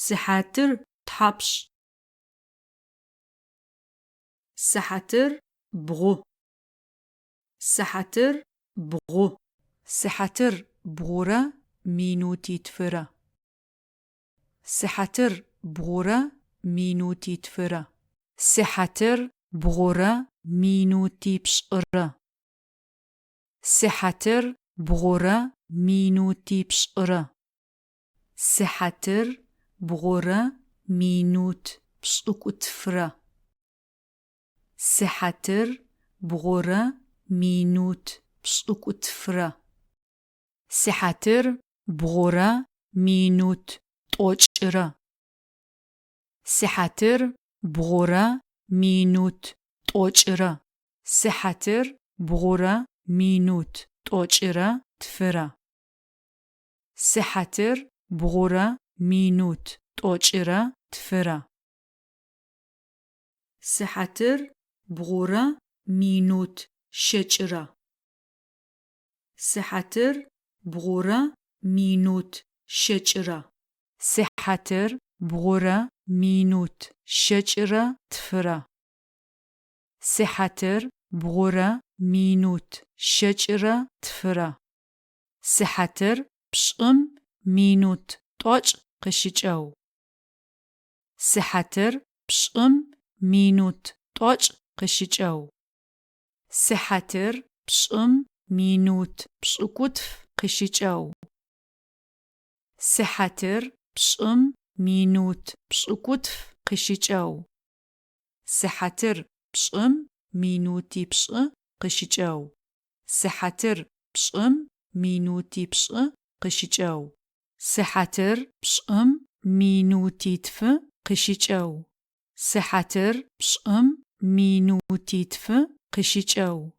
سحاتر تحبش سحاتر بغو سحاتر بغو سحاتر بغورة مينوتي تفرة سحاتر بغورة مينوتي تفرة سحاتر بغورة مينوتي بشقرة سحاتر بغورة مينوتي بشقرة سحاتر بغورة مينوت بشقو تفرة سحاتر بغورة مينوت بشقو تفرة سحاتر بغورة مينوت توچرة سحاتر بغورة مينوت توچرة سحاتر بغورة مينوت توچرة تفرة سحاتر بغورة مينوت توچرة تفرة سحاتر بغورة مينوت شچرة سحاتر بغورة مينوت شچرة سحاتر بغورة مينوت شچرة تفرة سحاتر بغورة مينوت شچرة تفرة سحاتر بشقم مينوت توچ قشيچاو سحاتر بشقم مينوت توچ قشيچاو سحاتر بشقم مينوت بشقوتف قشيچاو سحاتر بشقم مينوت بشقوتف قشيچاو سحاتر بشقم مينوتي بشق قشيچاو سحاتر بشقم مينوتي بشق قشيچاو سحاتر بشقم مينوتي تف قشيچاو سحاتر بشقم مينوتي تف قشيچاو